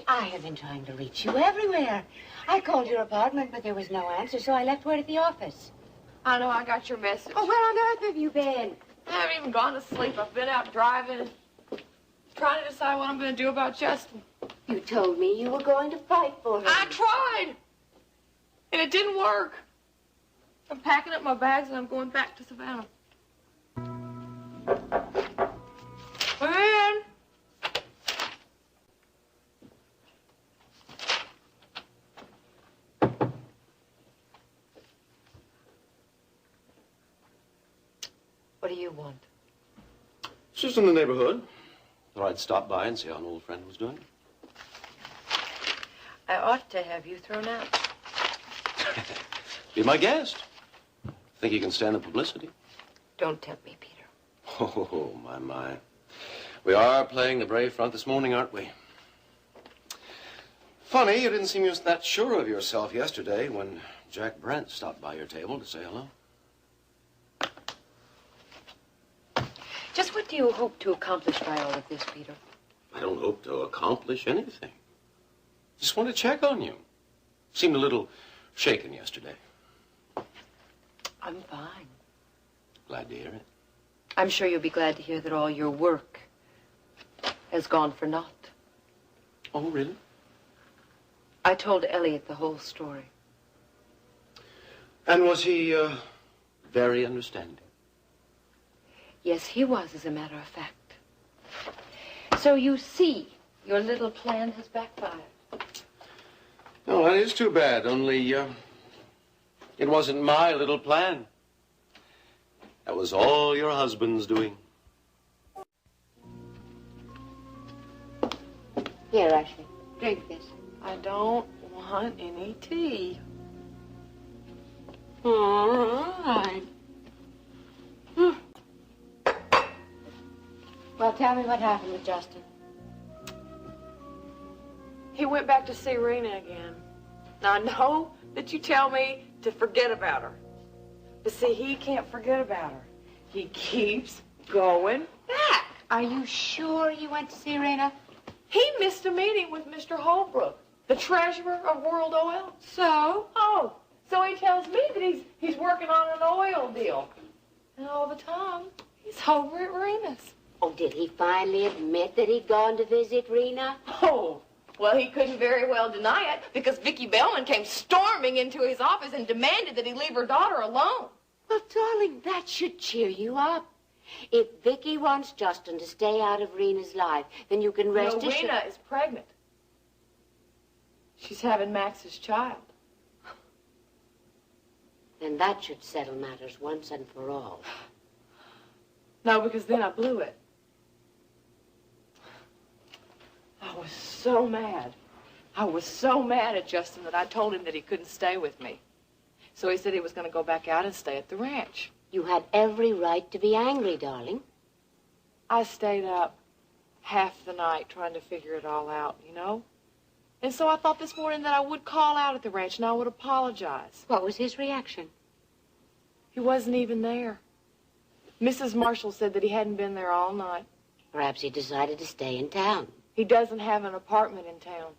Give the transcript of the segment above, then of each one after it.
I have been trying to reach you everywhere. I called your apartment, but there was no answer, so I left word at the office. I know, I got your message. Oh, where on earth have you been? I haven't even gone to sleep. I've been out driving, trying to decide what I'm going to do about Justin. You told me you were going to fight for him. I tried, and it didn't work. I'm packing up my bags, and I'm going back to Savannah. Come in. What do you want? Just in the neighborhood. Thought I'd stop by and see how an old friend was doing. I ought to have you thrown out. Be my guest. Think you can stand the publicity? Don't tempt me, Peter. Oh, my. We are playing the brave front this morning, aren't we? Funny, you didn't seem just that sure of yourself yesterday when Jack Brent stopped by your table to say hello. Just what do you hope to accomplish by all of this, Peter? I don't hope to accomplish anything. Just want to check on you. Seemed a little shaken yesterday. I'm fine. Glad to hear it. I'm sure you'll be glad to hear that all your work has gone for naught. Oh, really? I told Elliot the whole story. And was he very understanding? Yes, he was, as a matter of fact. So you see, your little plan has backfired. No, that is too bad. Only, it wasn't my little plan. That was all your husband's doing. Here, Ashley, drink this. I don't want any tea. All right. Well, tell me what happened with Justin. He went back to see Rena again. Now, I know that you tell me to forget about her. But see, he can't forget about her. He keeps going back. Are you sure you went to see Rena? He missed a meeting with Mr. Holbrook, the treasurer of World Oil. So? Oh, so he tells me that he's working on an oil deal. And all the time, he's over at Rena's. Oh, did he finally admit that he'd gone to visit Rena? Oh, well, he couldn't very well deny it because Vicki Bellman came storming into his office and demanded that he leave her daughter alone. Well, darling, that should cheer you up. If Vicki wants Justin to stay out of Rena's life, then you can rest assured. Rena is pregnant. She's having Max's child. Then that should settle matters once and for all. No, because then I blew it. I was so mad. I was so mad at Justin that I told him that he couldn't stay with me. So he said he was going to go back out and stay at the ranch. You had every right to be angry, darling. I stayed up half the night trying to figure it all out, you know? And so I thought this morning that I would call out at the ranch and I would apologize. What was his reaction? He wasn't even there. Mrs. Marshall said that he hadn't been there all night. Perhaps he decided to stay in town. He doesn't have an apartment in town.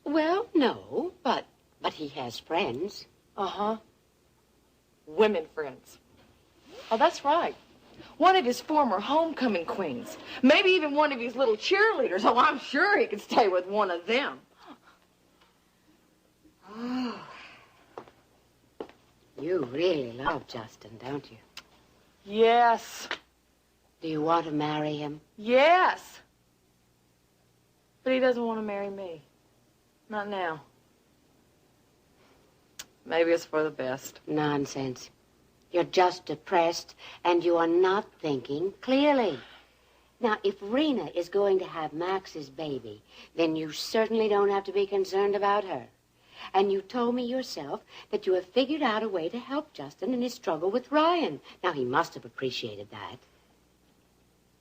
Well, no, but he has friends. Uh-huh. Women friends. Oh, that's right. One of his former homecoming queens. Maybe even one of his little cheerleaders. Oh, I'm sure he could stay with one of them. Oh. You really love Justin, don't you? Yes. Do you want to marry him? Yes. But he doesn't want to marry me. Not now. Maybe it's for the best. Nonsense. You're just depressed, and you are not thinking clearly. Now, if Rena is going to have Max's baby, then you certainly don't have to be concerned about her. And you told me yourself that you have figured out a way to help Justin in his struggle with Ryan. Now, he must have appreciated that.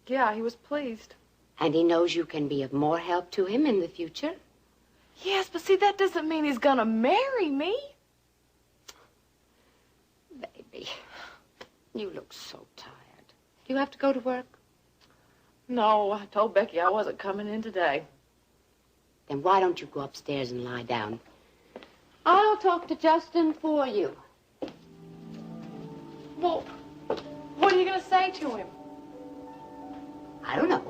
Yeah, he was pleased. And he knows you can be of more help to him in the future? Yes, but see, that doesn't mean he's gonna marry me. Baby, you look so tired. Do you have to go to work? No, I told Becky I wasn't coming in today. Then why don't you go upstairs and lie down? I'll talk to Justin for you. Well, what are you going to say to him? I don't know,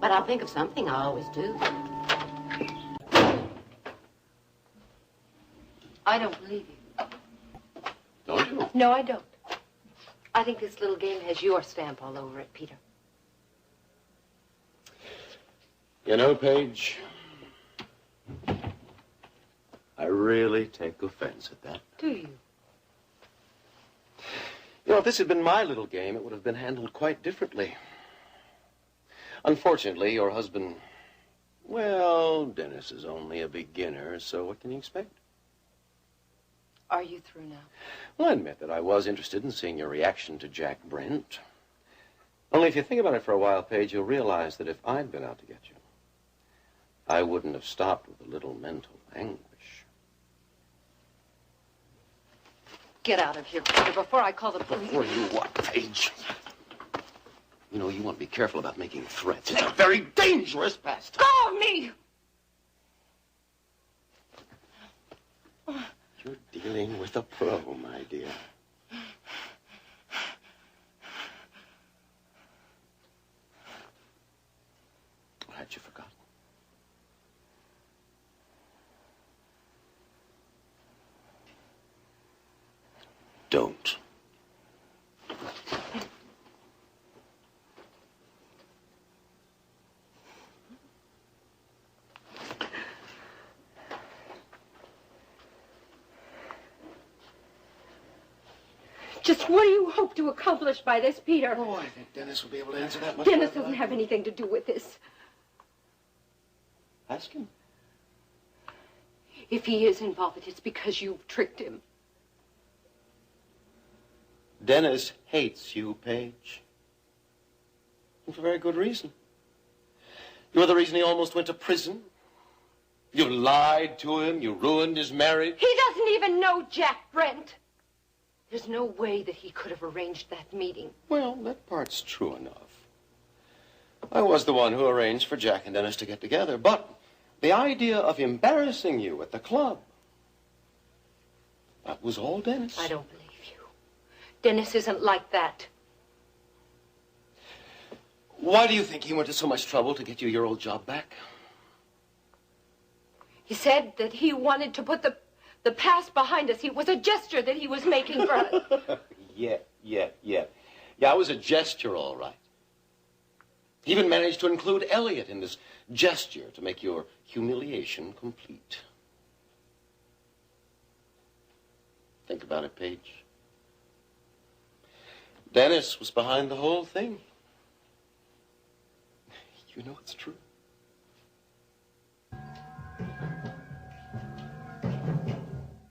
but I'll think of something. I always do. I don't believe you. Don't you? No, I don't. I think this little game has your stamp all over it, Peter. You know, Paige, I really take offense at that. Do you? You know, if this had been my little game, it would have been handled quite differently. Unfortunately, your husband, well, Dennis is only a beginner, so what can you expect? Are you through now? Well, I admit that I was interested in seeing your reaction to Jack Brent. Only if you think about it for a while, Paige, you'll realize that if I'd been out to get you, I wouldn't have stopped with a little mental anguish. Get out of here, Peter, before I call the police. Before you what, Paige? You know, you want to be careful about making threats. It's a very dangerous pastime. Go of me! You're dealing with a pro, my dear. Or had you forgotten? Don't. Just what do you hope to accomplish by this, Peter? Oh, I think Dennis will be able to answer that much Dennis better doesn't than I have can. anything to do with this. Ask him. If he is involved, it's because you've tricked him. Dennis hates you, Paige. And for very good reason. You're the reason he almost went to prison. You lied to him. You ruined his marriage. He doesn't even know Jack Brent. There's no way that he could have arranged that meeting. Well, that part's true enough. I was the one who arranged for Jack and Dennis to get together, but the idea of embarrassing you at the club, that was all Dennis. I don't believe you. Dennis isn't like that. Why do you think he went to so much trouble to get you your old job back? He said that he wanted to put the past behind us. It was a gesture that he was making for us. Yeah, it was a gesture, all right. He even managed to include Elliot in this gesture to make your humiliation complete. Think about it, Paige. Dennis was behind the whole thing. You know it's true.